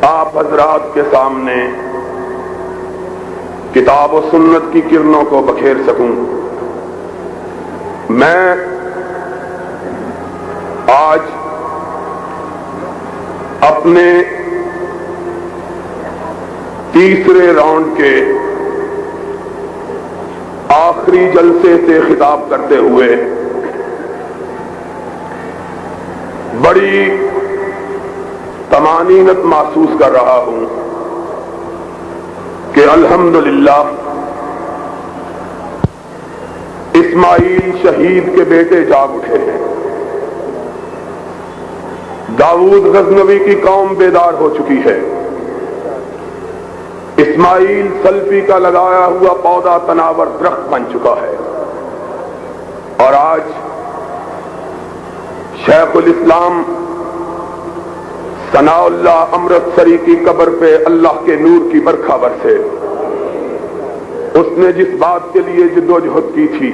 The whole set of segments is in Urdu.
آپ حضرات کے سامنے کتاب و سنت کی کرنوں کو بکھیر سکوں۔ میں آج اپنے تیسرے راؤنڈ کے آخری جلسے سے خطاب کرتے ہوئے بڑی طمانینت محسوس کر رہا ہوں کہ الحمدللہ اسماعیل شہید کے بیٹے جاگ اٹھے ہیں، داؤد غزنوی کی قوم بیدار ہو چکی ہے، اسماعیل سلفی کا لگایا ہوا پودا تناور درخت بن چکا ہے، اور آج شیخ الاسلام ثناء اللہ امرتسری کی قبر پہ اللہ کے نور کی برکھا برسے۔ اس نے جس بات کے لیے جدوجہد کی تھی،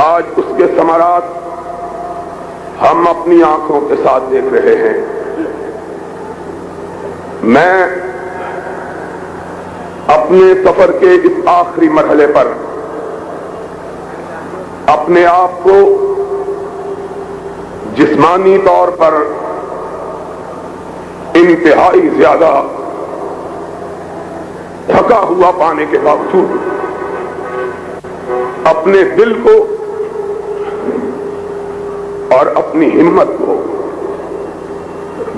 آج اس کے ثمرات ہم اپنی آنکھوں کے ساتھ دیکھ رہے ہیں۔ میں اپنے سفر کے اس آخری مرحلے پر اپنے آپ کو جسمانی طور پر انتہائی زیادہ تھکا ہوا پانے کے باوجود اپنے دل کو اور اپنی ہمت کو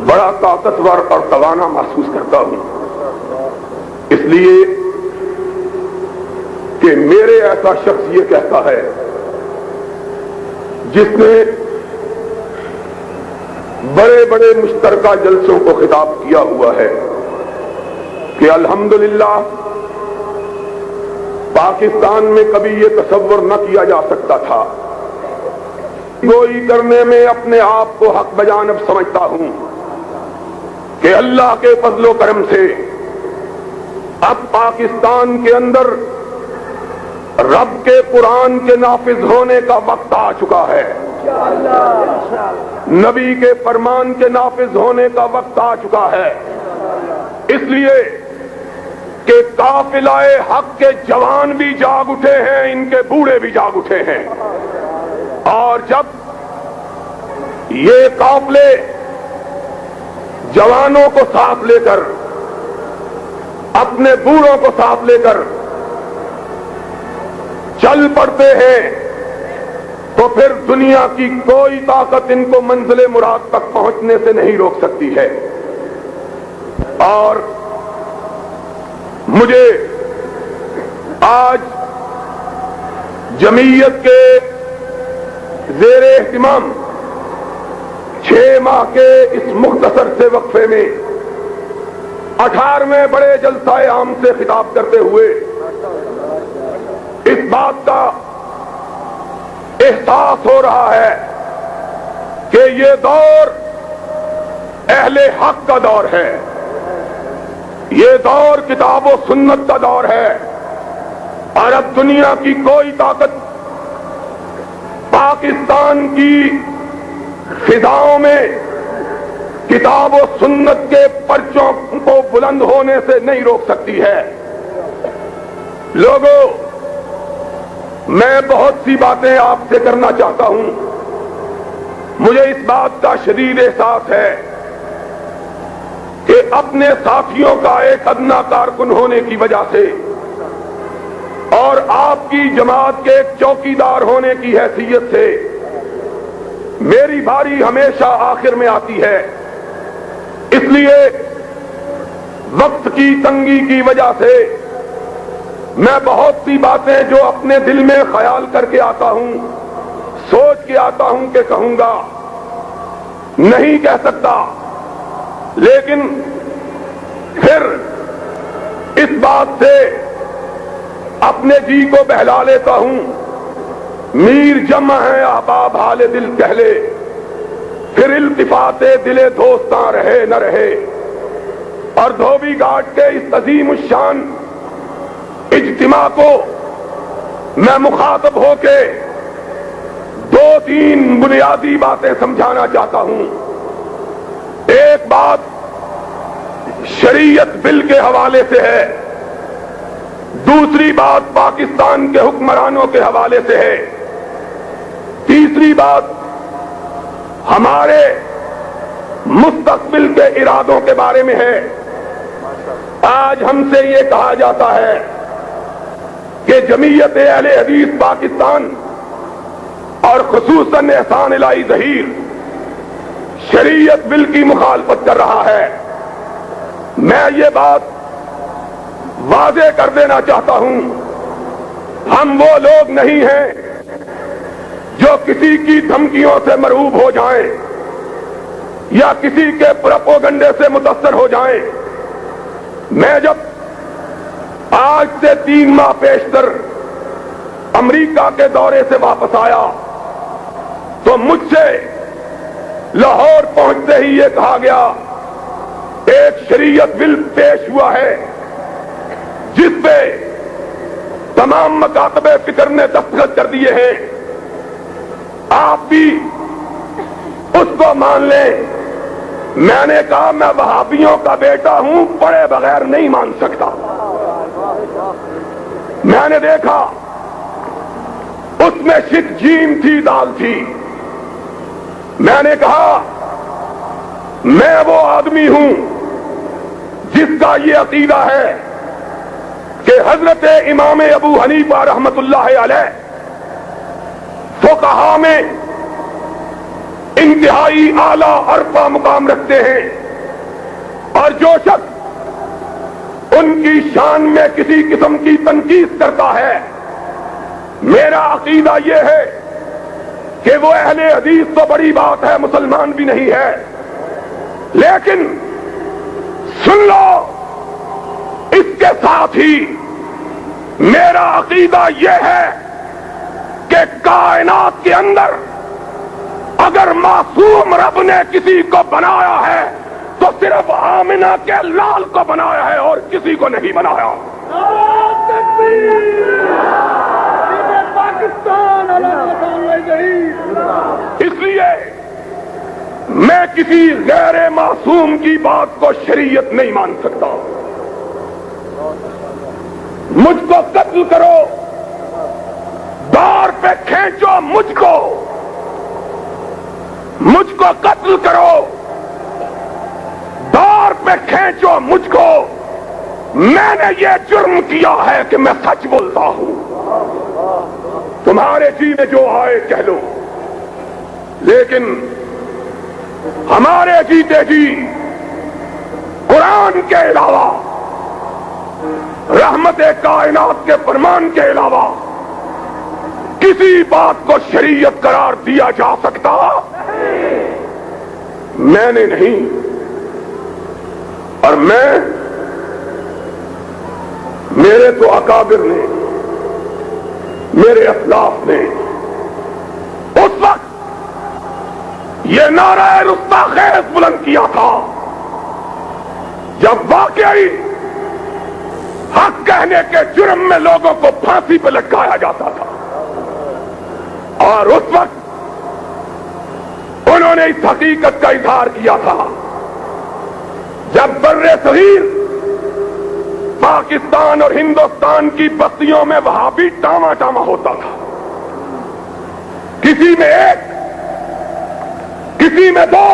بڑا طاقتور اور توانا محسوس کرتا ہوں، اس لیے کہ میرے ایسا شخص یہ کہتا ہے جس نے بڑے بڑے مشترکہ جلسوں کو خطاب کیا ہوا ہے کہ الحمدللہ پاکستان میں کبھی یہ تصور نہ کیا جا سکتا تھا، گوئی کرنے میں اپنے آپ کو حق بجانب سمجھتا ہوں کہ اللہ کے فضل و کرم سے اب پاکستان کے اندر رب کے قرآن کے نافذ ہونے کا وقت آ چکا ہے، نبی کے فرمان کے نافذ ہونے کا وقت آ چکا ہے، اس لیے کہ قافلہ حق کے جوان بھی جاگ اٹھے ہیں، ان کے بوڑھے بھی جاگ اٹھے ہیں، اور جب یہ قافلے جوانوں کو ساتھ لے کر اپنے بوڑھوں کو ساتھ لے کر چل پڑتے ہیں تو پھر دنیا کی کوئی طاقت ان کو منزل مراد تک پہنچنے سے نہیں روک سکتی ہے۔ اور مجھے آج جمعیت کے زیر اہتمام 6 ماہ کے اس مختصر سے وقفے میں 18ویں بڑے جلسہ عام سے خطاب کرتے ہوئے اس بات کا احساس ہو رہا ہے کہ یہ دور اہل حق کا دور ہے، یہ دور کتاب و سنت کا دور ہے، اور اب دنیا کی کوئی طاقت پاکستان کی فضاؤں میں کتاب و سنت کے پرچوں کو بلند ہونے سے نہیں روک سکتی ہے۔ لوگوں، میں بہت سی باتیں آپ سے کرنا چاہتا ہوں، مجھے اس بات کا شدید احساس ہے کہ اپنے ساتھیوں کا ایک ادنا کارکن ہونے کی وجہ سے اور آپ کی جماعت کے ایک چوکیدار ہونے کی حیثیت سے میری باری ہمیشہ آخر میں آتی ہے، اس لیے وقت کی تنگی کی وجہ سے میں بہت سی باتیں جو اپنے دل میں خیال کر کے آتا ہوں، سوچ کے آتا ہوں کہ کہوں گا، نہیں کہہ سکتا، لیکن پھر اس بات سے اپنے جی کو بہلا لیتا ہوں، میر جمع ہے احباب حال دل کہہ لے، پھر التفات دل دوستاں رہے نہ رہے، اور دھوبی گھاٹ کے اس عظیم الشان اجتماع کو میں مخاطب ہو کے 2-3 بنیادی باتیں سمجھانا چاہتا ہوں۔ ایک بات شریعت بل کے حوالے سے ہے، دوسری بات پاکستان کے حکمرانوں کے حوالے سے ہے، تیسری بات ہمارے مستقبل کے ارادوں کے بارے میں ہے۔ آج ہم سے یہ کہا جاتا ہے کہ جمعیت اہل حدیث پاکستان اور خصوصاً احسان الہی ظہیر شریعت بل کی مخالفت کر رہا ہے۔ میں یہ بات واضح کر دینا چاہتا ہوں، ہم وہ لوگ نہیں ہیں جو کسی کی دھمکیوں سے مرعوب ہو جائیں یا کسی کے پروپیگنڈے سے متاثر ہو جائیں۔ میں جب آج سے 3 ماہ پیشتر امریکہ کے دورے سے واپس آیا تو مجھ سے لاہور پہنچتے ہی یہ کہا گیا ایک شریعت بل پیش ہوا ہے جس پہ تمام مکاتب فکر نے دستخط کر دیے ہیں، آپ بھی اس کو مان لیں۔ میں نے کہا میں وہابیوں کا بیٹا ہوں، پڑھے بغیر نہیں مان سکتا۔ میں نے دیکھا اس میں شک جیم تھی، دال تھی۔ میں نے کہا میں وہ آدمی ہوں جس کا یہ عقیدہ ہے کہ حضرت امام ابو حنیفہ رحمت اللہ علیہ فقہا میں انتہائی اعلیٰ عرفہ مقام رکھتے ہیں، اور جو شخص ان کی شان میں کسی قسم کی تنقید کرتا ہے، میرا عقیدہ یہ ہے کہ وہ اہل حدیث تو بڑی بات ہے، مسلمان بھی نہیں ہے، لیکن سن لو اس کے ساتھ ہی میرا عقیدہ یہ ہے کہ کائنات کے اندر اگر معصوم رب نے کسی کو بنایا ہے تو صرف آمنہ کے لال کو بنایا ہے اور کسی کو نہیں بنایا۔ اس لیے میں کسی غیر معصوم کی بات کو شریعت نہیں مان سکتا۔ مجھ کو قتل کرو، دار پہ کھینچو مجھ کو قتل کرو، دار پہ کھینچو مجھ کو، میں نے یہ جرم کیا ہے کہ میں سچ بولتا ہوں۔ تمہارے جی میں جو آئے کہہ لو، لیکن ہمارے جیتے جی قرآن کے علاوہ، رحمت کائنات کے فرمان کے علاوہ کسی بات کو شریعت قرار دیا جا سکتا میں نے نہیں، اور میرے تو اکابر نے، میرے اسلاف نے اس وقت یہ نعرہ رستاخیز بلند کیا تھا جب واقعی حق کہنے کے جرم میں لوگوں کو پھانسی پہ لٹکایا جاتا تھا، اور اس وقت انہوں نے اس حقیقت کا اظہار کیا تھا جب بر صغیر پاکستان اور ہندوستان کی بستیوں میں وہابی ٹاما ٹاما ہوتا تھا، کسی میں ایک، کسی میں دو،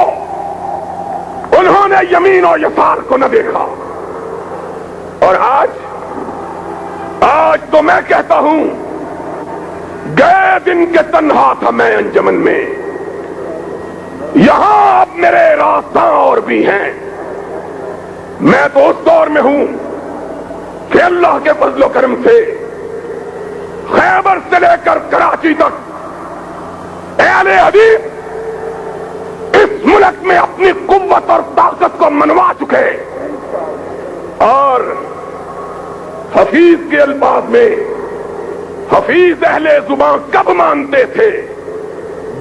انہوں نے یمین اور یسار کو نہ دیکھا۔ اور آج تو میں کہتا ہوں گئے دن کے تنہا تھا میں انجمن میں، یہاں اب میرے راستاں اور بھی ہیں۔ میں تو اس دور میں ہوں کہ اللہ کے فضل و کرم سے خیبر سے لے کر کراچی تک اہل حدیث اس ملک میں اپنی قوت اور طاقت کو منوا چکے، اور حفیظ کے الفاظ میں حفیظ اہل زبان کب مانتے تھے؟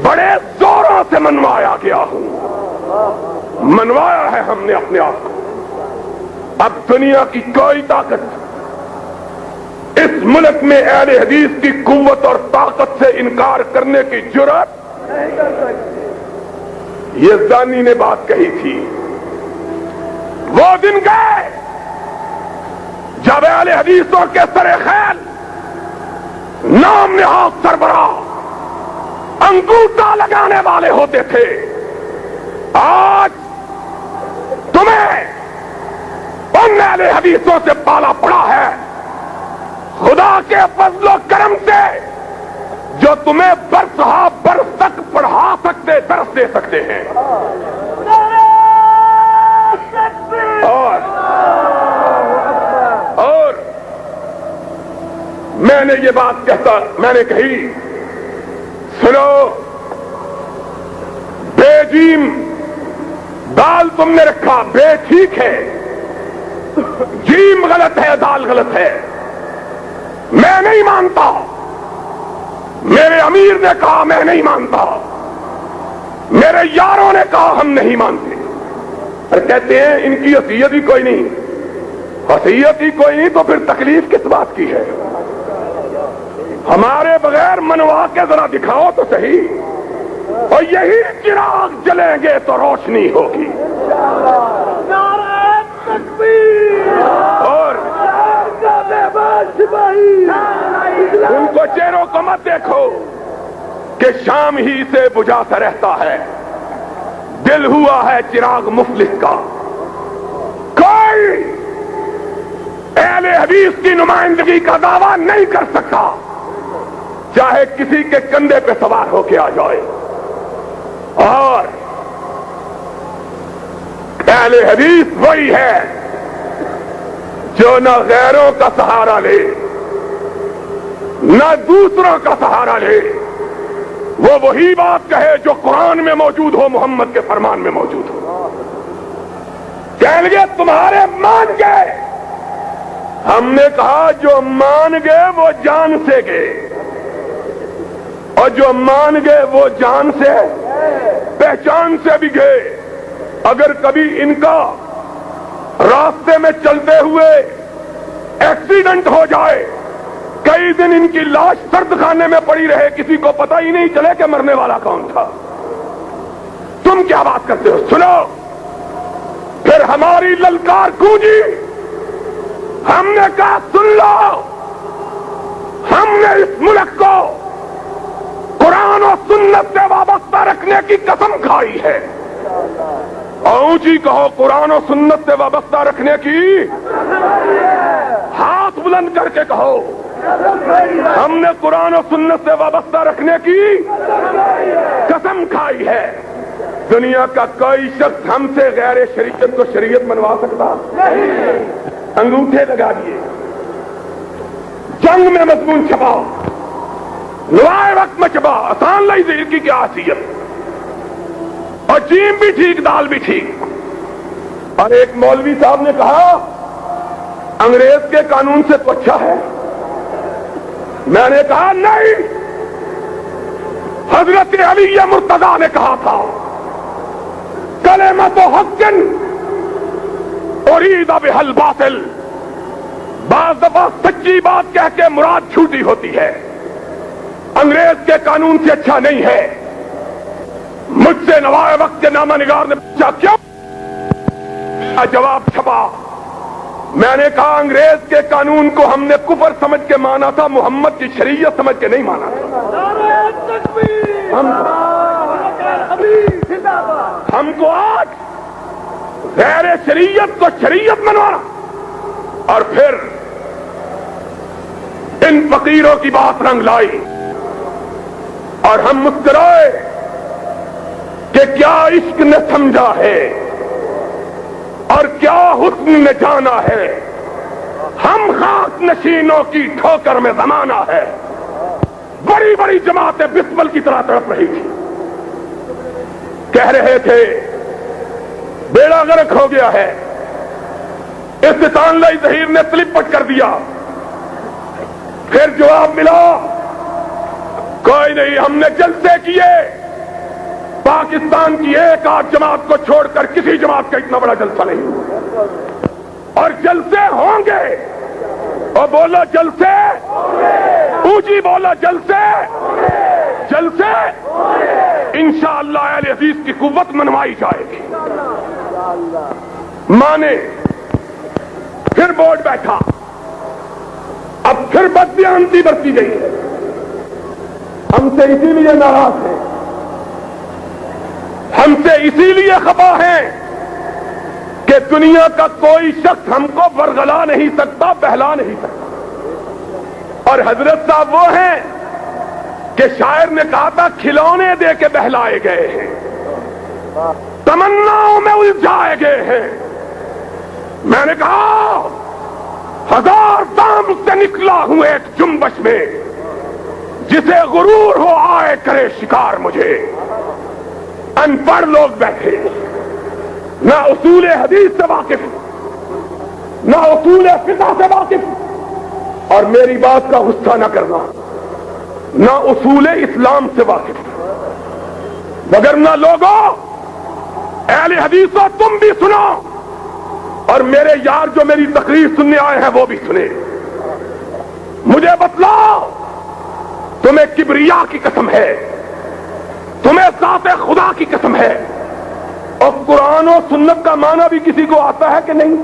بڑے زوروں سے منوایا گیا ہوں، منوایا ہے ہم نے اپنے آپ کو۔ اب دنیا کی کوئی طاقت اس ملک میں اہل حدیث کی قوت اور طاقت سے انکار کرنے کی جرأت نہیں کر سکتی۔ یہ زانی نے بات کہی تھی وہ دن گئے جب اہل حدیثوں کے سر خیل نام نہاد سربراہ انگوٹھا لگانے والے ہوتے تھے. آج تمہیں ان اہل حدیثوں سے پالا پڑا ہے خدا کے فضل و کرم سے جو تمہیں برسہا برس تک پڑھا سکتے درس دے سکتے ہیں. اور میں نے یہ بات میں نے کہی سنو بے جیم دال تم نے رکھا بے ٹھیک ہے جیم غلط ہے دال غلط ہے میں نہیں مانتا. میرے امیر نے کہا میں نہیں مانتا میرے یاروں نے کہا ہم نہیں مانتے. اور کہتے ہیں ان کی حیثیت ہی کوئی نہیں حیثیت ہی کوئی نہیں تو پھر تکلیف کس بات کی ہے. ہمارے بغیر منوا کے ذرا دکھاؤ تو صحیح اور یہی چراغ جلیں گے تو روشنی ہوگی. اور ان کو چہروں کو مت دیکھو کہ شام ہی سے بجھا سا رہتا ہے دل ہوا ہے چراغ مفلس کا. کوئی اہل حدیث کی نمائندگی کا دعویٰ نہیں کر سکتا چاہے کسی کے کندھے پہ سوار ہو کے آ جائے. اور اہل حدیث وہی ہے جو نہ غیروں کا سہارا لے نہ دوسروں کا سہارا لے. وہ وہی بات کہے جو قرآن میں موجود ہو محمد کے فرمان میں موجود ہو. کہنے لگے تمہارے مان گئے. ہم نے کہا جو مان گئے وہ جان سے گئے اور جو مان گئے وہ جان سے پہچان سے بھی گئے. اگر کبھی ان کا راستے میں چلتے ہوئے ایکسیڈنٹ ہو جائے کئی دن ان کی لاش سرد خانے میں پڑی رہے کسی کو پتہ ہی نہیں چلے کہ مرنے والا کون تھا. تم کیا بات کرتے ہو؟ سنو پھر ہماری للکار گونجی. ہم نے کہا سن لو ہم نے اس ملک کو قرآن و سنت سے وابستہ رکھنے کی قسم کھائی ہے. اور اونچی کہو قرآن و سنت سے وابستہ رکھنے کی ہاتھ بلند کر کے کہو ہم نے قرآن و سنت سے وابستہ رکھنے کی قسم کھائی ہے. دنیا کا کوئی شخص ہم سے غیر شریعت کو شریعت منوا سکتا نہیں. انگوٹھے لگا دیے جنگ میں مضمون چھپاؤ لوائے وقت میں چھپا آسان لائی زہر کی کیا حیثیت اور جیم بھی ٹھیک دال بھی ٹھیک. اور ایک مولوی صاحب نے کہا انگریز کے قانون سے تو اچھا ہے. میں نے کہا نہیں حضرت علی مرتضیٰ نے کہا تھا کلمۃ حق ارید بہا الباطل. بعض دفعہ سچی بات کہہ کے مراد جھوٹی ہوتی ہے. انگریز کے قانون سے اچھا نہیں ہے. مجھ سے نوائے وقت کے نامہ نگار نے پوچھا کیوں؟ جواب چھپا. میں نے کہا انگریز کے قانون کو ہم نے کفر سمجھ کے مانا تھا محمد کی شریعت سمجھ کے نہیں مانا تھا. ہم کو آج غیر شریعت کو شریعت منوانا اور پھر ان فقیروں کی بات رنگ لائی اور ہم مسکرائے کہ کیا عشق نے سمجھا ہے اور کیا حسن نے جانا ہے. ہم خاک نشینوں کی ٹھوکر میں زمانہ ہے. بڑی بڑی جماعتیں بسمل کی طرح تڑپ رہی تھی. کہہ رہے تھے بیڑا غرق ہو گیا ہے. استطان لائی ظہیر نے سلپ پٹ کر دیا. پھر جواب ملا کوئی نہیں ہم نے جلسے کیے. پاکستان کی ایک آدھ جماعت کو چھوڑ کر کسی جماعت کا اتنا بڑا جلسہ نہیں اور جلسے ہوں گے. اور بولا جلسے اونچی بولا جلسے جلسے انشاءاللہ اہل حدیث کی قوت منوائی جائے گی. مانے پھر بورڈ بیٹھا، اب پھر بددیانتی برتی گئی ہے، ہم سے اسی لیے ناراض ہیں، ہم سے اسی لیے خفا ہیں کہ دنیا کا کوئی شخص ہم کو ورغلا نہیں سکتا، بہلا نہیں سکتا۔ اور حضرت صاحب وہ ہیں کہ شاعر نے کہا تھا کھلونے دے کے بہلائے گئے ہیں، تمناؤں میں الجھائے گئے ہیں۔ میں نے کہا ہزار دام سے نکلا ہوں ایک جنبش میں، جسے غرور ہو آئے کرے شکار مجھے۔ ان پڑھ لوگ بیٹھے، نہ اصول حدیث سے واقف، نہ اصول فقہ سے واقف، اور میری بات کا غصہ نہ کرنا، نہ اصول اسلام سے واقف، وگرنہ لوگوں اہل حدیثوں تم بھی سنو، اور میرے یار جو میری تقریر سننے آئے ہیں وہ بھی سنے۔ مجھے بتلاؤ، تمہیں کبریا کی قسم ہے، تمہیں ذات خدا کی قسم ہے، اور قرآن و سنت کا معنی بھی کسی کو آتا ہے کہ نہیں؟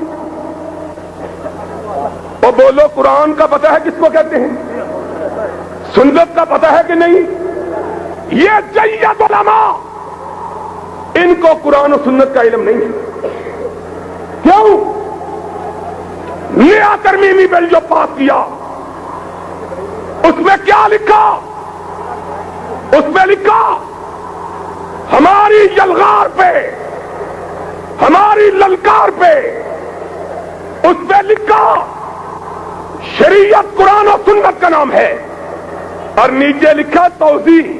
اور بولو، قرآن کا پتہ ہے کس کو کہتے ہیں؟ سنت کا پتہ ہے کہ نہیں؟ یہ جید علماء، ان کو قرآن و سنت کا علم نہیں ہے۔ کیوں؟ نیا ترمیمی بل جو پاس کیا، اس میں کیا لکھا؟ اس میں لکھا ہماری یلغار پہ، ہماری للکار پہ، اس پہ لکھا شریعت قرآن و سنت کا نام ہے، اور نیچے لکھا توضیح،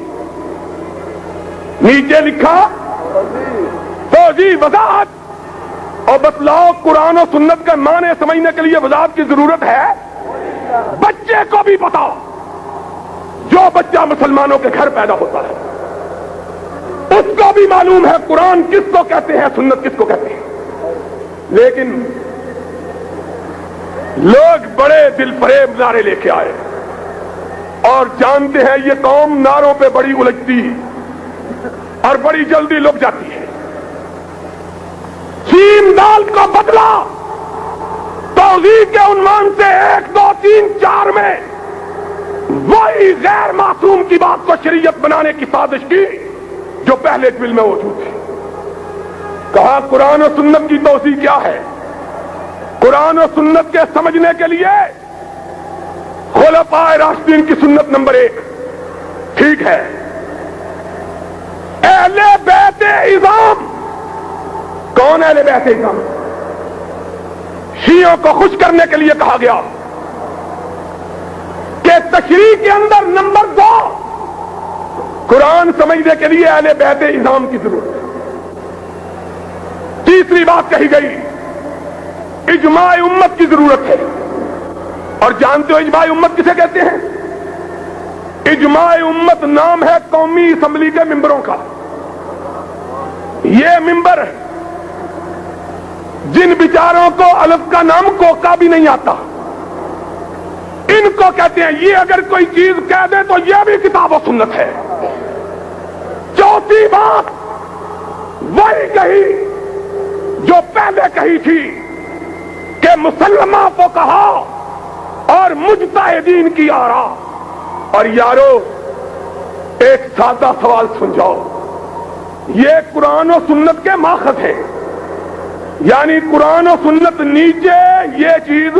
نیچے لکھا توضیح، وضاحت۔ اور بتلاؤ قرآن و سنت کا معنی سمجھنے کے لیے وضاحت کی ضرورت ہے؟ بچے کو بھی بتاؤ، جو بچہ مسلمانوں کے گھر پیدا ہوتا ہے اس کو بھی معلوم ہے قرآن کس کو کہتے ہیں، سنت کس کو کہتے ہیں۔ لیکن لوگ بڑے دل فریب نعرے لے کے آئے، اور جانتے ہیں یہ قوم نعروں پہ بڑی الجھتی اور بڑی جلدی لک جاتی ہے۔ سین دال کو بدلا توضیح کے عنوان سے 1 2 3 4 میں وہی غیر معصوم کی بات کو شریعت بنانے کی سازش کی جو پہلے بل میں موجود تھی۔ کہا قرآن و سنت کی توضیح کیا ہے؟ قرآن و سنت کے سمجھنے کے لیے خلفائے راشدین کی سنت نمبر 1 ٹھیک ہے، اہل بیت اعظام۔ کون اہل بیت اعظام؟ شیعوں کو خوش کرنے کے لیے کہا گیا کہ تشریح کے اندر نمبر 2 قرآن سمجھنے کے لیے اہل بیت اعظام کی ضرورت ہے۔ تیسری بات کہی گئی اجماع امت کی ضرورت ہے، اور جانتے ہو اجماع امت کسے کہتے ہیں؟ اجماع امت نام ہے قومی اسمبلی کے ممبروں کا۔ یہ ممبر جن بیچاروں کو الف کا نام کوکا بھی نہیں آتا، ان کو کہتے ہیں یہ اگر کوئی چیز کہہ دے تو یہ بھی کتاب و سنت ہے۔ چوتھی بات وہی کہی جو پہلے کہی تھی کہ مسلمہ فقہا اور مجتہدین کی آراء۔ اور یارو ایک سادہ سوال سن جاؤ، یہ قرآن و سنت کے ماخذ ہیں، یعنی قرآن و سنت نیچے یہ چیز۔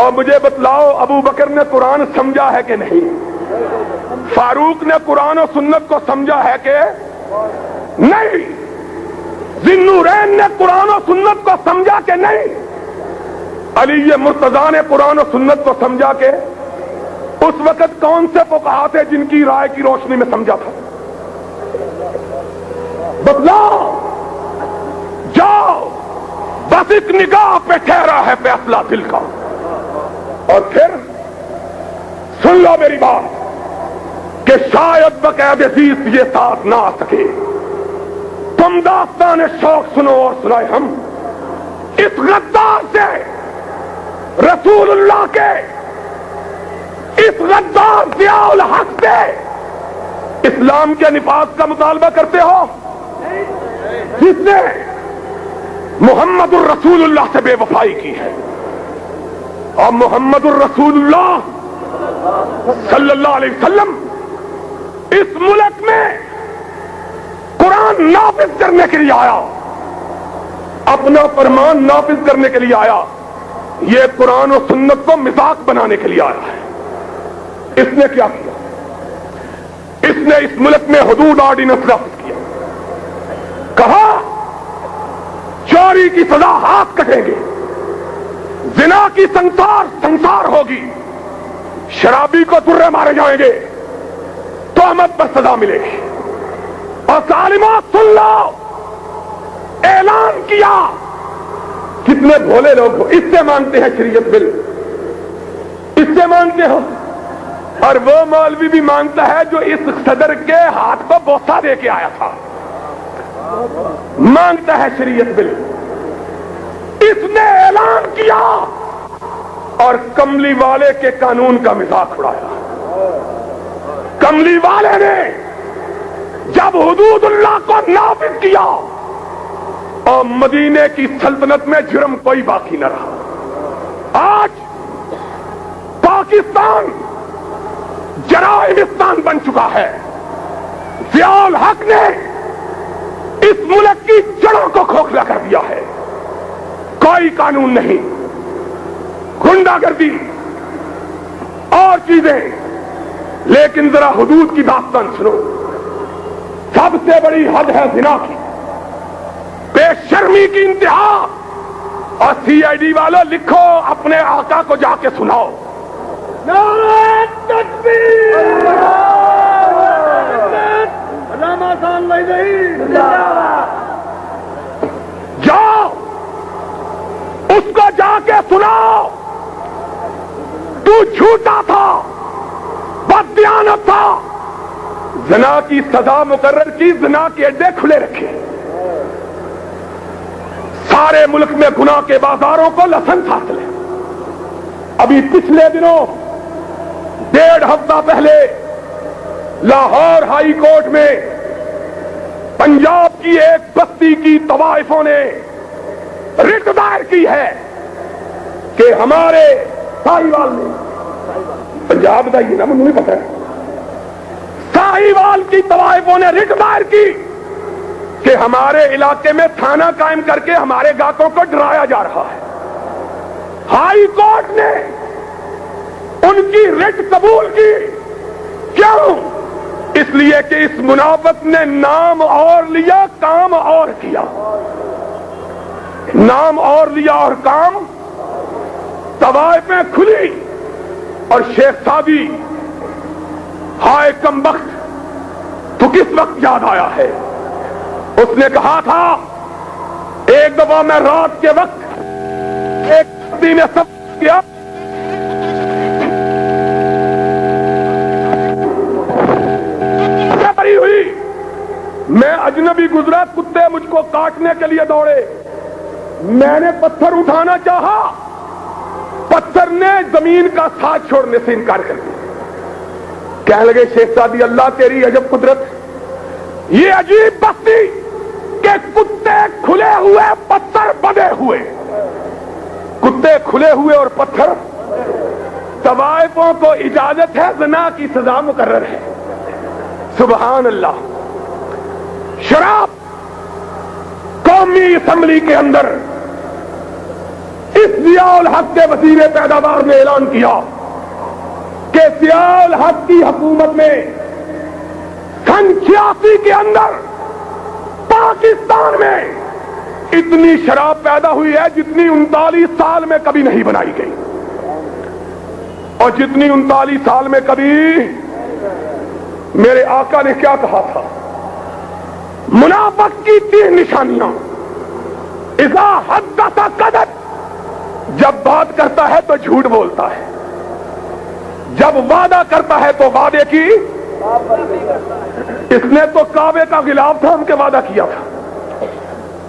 اور مجھے بتلاؤ ابو بکر نے قرآن سمجھا ہے کہ نہیں؟ فاروق نے قرآن و سنت کو سمجھا ہے کہ نہیں؟ ذی-النورین نے قرآن و سنت کو سمجھا کہ نہیں؟ علی مرتضیٰ نے قرآن و سنت کو سمجھا کہ اس وقت کون سے فقہا تھے جن کی رائے کی روشنی میں سمجھا تھا؟ بتلاؤ، جاؤ، بس ایک نگاہ پہ ٹھہرا ہے فیصلہ دل کا۔ اور پھر سن لو میری بات کہ شاید بقید عزیز یہ ساتھ نہ آ سکے، تم داستان شوق سنو اور سنائے ہم اس غدار سے، رسول اللہ کے اس غدار ضیاء الحق سے اسلام کے نفاذ کا مطالبہ کرتے ہو، جس نے محمد الرسول اللہ سے بے وفائی کی ہے، اور محمد الرسول اللہ صلی اللہ علیہ وسلم اس ملک میں قرآن نافذ کرنے کے لیے آیا، اپنا فرمان نافذ کرنے کے لیے آیا، یہ قرآن و سنت کو مذاق بنانے کے لیے آیا ہے۔ اس نے کیا کیا؟ اس نے اس ملک میں حدود آرڈیننس نافذ کیا، کہا چوری کی سزا ہاتھ کٹیں گے، زنا کی سنسار ہوگی، شرابی کو درے مارے جائیں گے، تہمت پر سزا ملے گی۔ اور ظالمات سن لو، اعلان کیا، کتنے بھولے لوگ ہو، اس سے مانگتے ہیں شریعت بل، اس سے مانگتے ہو، اور وہ مولوی بھی مانگتا ہے جو اس صدر کے ہاتھ کو بوسہ دے کے آیا تھا، مانگتا ہے شریعت بل۔ اس نے اعلان کیا اور کملی والے کے قانون کا مذاق اڑایا۔ کملی والے نے جب حدود اللہ کو نافذ کیا اور مدینے کی سلطنت میں جرم کوئی باقی نہ رہا، آج پاکستان جرائمستان بن چکا ہے۔ ضیاء الحق نے اس ملک کی جڑوں کو کھوکھلا کر دیا ہے، کوئی قانون نہیں، گنڈا گردی اور چیزیں۔ لیکن ذرا حدود کی داستان سنو، سب سے بڑی حد ہے زنا کی، بے شرمی کی انتہا، اور سی آئی ڈی والوں لکھو، اپنے آقا کو جا کے سناؤ، نعرہ تکبیر، علامہ خان جاؤ اس کو جا کے سناؤ، تو جھوٹا تھا، بددیانت تھا، زنا کی سزا مقرر کی، زنا کے اڈے کھلے رکھے، سارے ملک میں گناہ کے بازاروں کو لائسنس حاصل ہے۔ ابھی پچھلے دنوں 1.5 ہفتہ پہلے لاہور ہائی کورٹ میں پنجاب کی ایک بستی کی طوائفوں نے رٹ دائر کی ہے کہ ہمارے ساہیوال نے، پنجاب کا یہ نا مجھے نہیں پتا ہے، ساہیوال کی طوائفوں نے رٹ دائر کی کہ ہمارے علاقے میں تھانہ قائم کر کے ہمارے گاہکوں کو ڈرایا جا رہا ہے۔ ہائی کورٹ نے ان کی رٹ قبول کی، کیوں؟ اس لیے کہ اس منافق نے نام اور لیا، کام اور کیا، نام اور لیا اور کام، طوائفیں کھلی، اور شیخ سادی ہائے کم بخت تو کس وقت یاد آیا ہے؟ اس نے کہا تھا ایک دفعہ میں رات کے وقت ایک بستی میں سب کیا، بری ہوئی، میں اجنبی گزرا، کتے مجھ کو کاٹنے کے لیے دوڑے، میں نے پتھر اٹھانا چاہا، پتھر نے زمین کا ساتھ چھوڑنے سے انکار کر دیا۔ کہنے لگے شیخ سادی اللہ تیری عجب قدرت، یہ عجیب بستی کہ کتے کھلے ہوئے پتھر بندے ہوئے، کتے کھلے ہوئے اور پتھر، طوائفوں کو اجازت ہے، زنا کی سزا مقرر ہے۔ سبحان اللہ۔ شراب قومی اسمبلی کے اندر اس ضیاء الحق کے وزیر پیداوار نے اعلان کیا کہ ضیاء الحق کی حکومت میں سن 86 کے اندر پاکستان میں اتنی شراب پیدا ہوئی ہے جتنی 39 سال میں کبھی نہیں بنائی گئی، اور جتنی 39 سال میں کبھی۔ میرے آقا نے کیا کہا تھا؟ منافق کی 3 نشانیاں، اذا حدث کذب، جب بات کرتا ہے تو جھوٹ بولتا ہے، جب وعدہ کرتا ہے تو وعدے کی، اس نے تو کعبے کا غلاف تھا ہم کے وعدہ کیا تھا،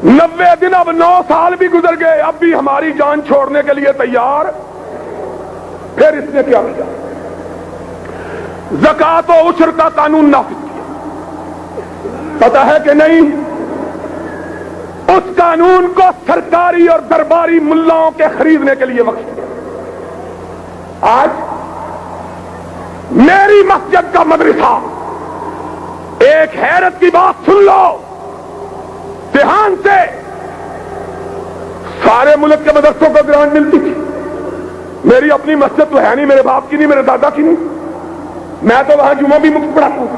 90 دن اب 9 سال بھی گزر گئے، اب بھی ہماری جان چھوڑنے کے لیے تیار۔ پھر اس نے کیا کیا؟ زکات و عشر کا قانون نافذ کیا، پتہ ہے کہ نہیں؟ اس قانون کو سرکاری اور درباری ملاؤں کے خریدنے کے لیے وقف کیا۔ آج میری مسجد کا مدرسہ، ایک حیرت کی بات سن لو، دھیان سے، سارے ملک کے مدرسوں کو گرانٹ ملتی تھی، میری اپنی مسجد تو ہے نہیں، میرے باپ کی نہیں، میرے دادا کی نہیں، میں تو وہاں جمعہ بھی مفت پڑھاتا ہوں،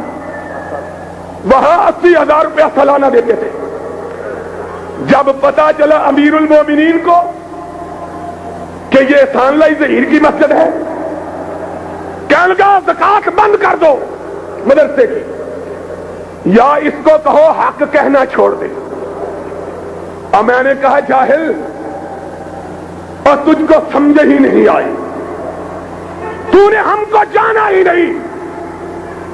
وہاں 80,000 روپیہ سالانہ دیتے تھے۔ جب پتا چلا امیر المومنین کو کہ یہ احسان اللہ ظہیر کی مسجد ہے، کہنے لگا زکات بند کر دو مدرسے کی، یا اس کو کہو حق کہنا چھوڑ دے۔ اور میں نے کہا جاہل، اور تجھ کو سمجھ ہی نہیں آئی، تو نے ہم کو جانا ہی نہیں،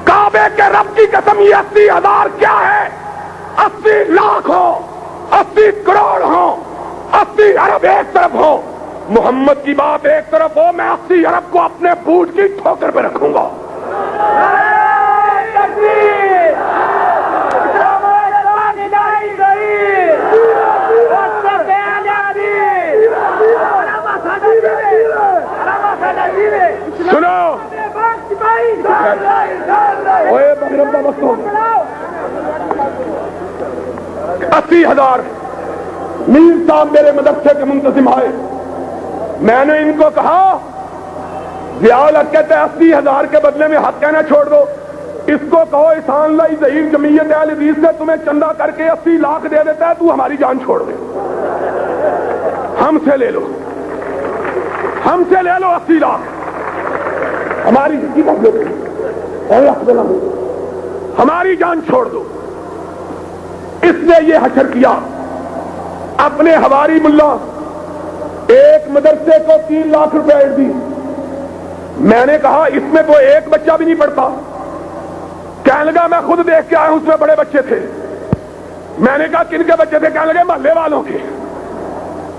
کعبے کے رب کی قسم یہ 80,000 کیا ہے؟ 80 لاکھ ہو، 80 کروڑ ہو، 80 ارب ایک طرف ہو، محمد کی بات ایک طرف ہو، میں 80 ارب کو اپنے بوٹ کی ٹھوکر پہ رکھوں گا۔ سنو، 80,000 میر صاحب میرے مدرسے کے منتظم آئے، میں نے ان کو کہا ضیاء الحق کہتے ہیں 80,000 کے بدلے میں حق کہنا چھوڑ دو، اس کو کہو احسان اللہ ظہیر جمعیت اہل حدیث سے تمہیں چندہ کر کے 80 لاکھ دے دیتا ہے، تو ہماری جان چھوڑ دے، ہم سے لے لو، ہم سے لے لو 80 لاکھ، ہماری ہماری جان چھوڑ دو۔ اس نے یہ حشر کیا، اپنے ہواری ملا ایک مدرسے کو 3 لاکھ روپے ایڈ دی، میں نے کہا اس میں تو ایک بچہ بھی نہیں پڑھتا، کہنے لگا میں خود دیکھ کے آیا ہوں، اس میں بڑے بچے تھے، میں نے کہا کن کے بچے تھے؟ کہنے لگے محلے والوں کے،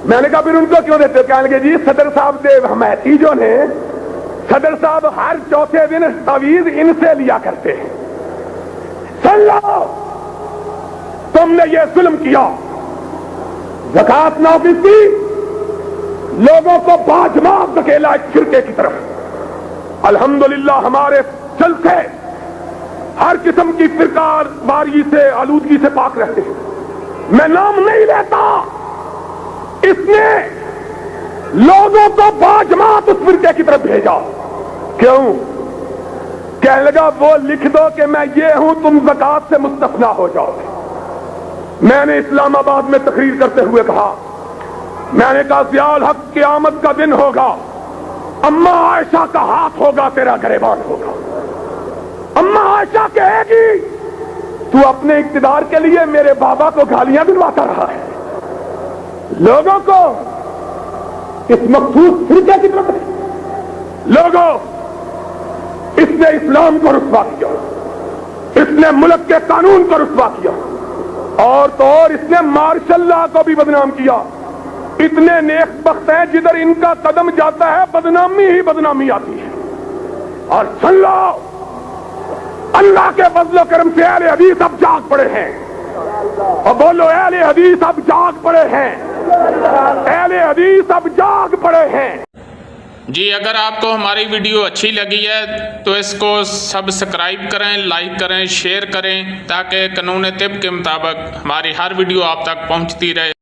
میں نے کہا پھر ان کو کیوں دیتے؟ کہنے لگے جی صدر صاحب دیو حمیتی جو نے، صدر صاحب ہر چوتھے دن تعویذ ان سے لیا کرتے ہیں۔ سن لو، تم نے یہ ظلم کیا، زکات نافذ کی، لوگوں کو باجماعت دھکیلا ایک فرقے کی طرف۔ الحمدللہ ہمارے جلسے ہر قسم کی فرقہ واری سے، آلودگی سے پاک رہتے ہیں، میں نام نہیں لیتا، اس نے لوگوں کو باجماعت اس فرقے کی طرف بھیجا۔ کیوں؟ کہنے لگا وہ لکھ دو کہ میں یہ ہوں، تم زکات سے مستثنا ہو جاؤ گے۔ میں نے اسلام آباد میں تقریر کرتے ہوئے کہا، میں نے کہا ضیاء الحق قیامت کا دن ہوگا، اما عائشہ کا ہاتھ ہوگا، تیرا گریبان ہوگا۔ اما عائشہ کہے گی تو اپنے اقتدار کے لیے میرے بابا کو گالیاں دلواتا رہا ہے، لوگوں کو اس مخصوص فرقے کی طرف، لوگوں اس نے اسلام کو رسوا کیا، اس نے ملک کے قانون کو رسوا کیا، اور تو اور اس نے مارشل لا کو بھی بدنام کیا۔ اتنے نیک بخت ہیں جدھر ان کا قدم جاتا ہے بدنامی ہی بدنامی آتی ہے۔ اور سن لو، اللہ کے فضل و کرم سے اہل حدیث اب جاگ پڑے ہیں، اور بولو اہل حدیث اب جاگ پڑے ہیں، اہل حدیث اب جاگ پڑے ہیں۔ جی اگر آپ کو ہماری ویڈیو اچھی لگی ہے تو اس کو سبسکرائب کریں، لائک کریں، شیئر کریں، تاکہ قانون طب کے مطابق ہماری ہر ویڈیو آپ تک پہنچتی رہے۔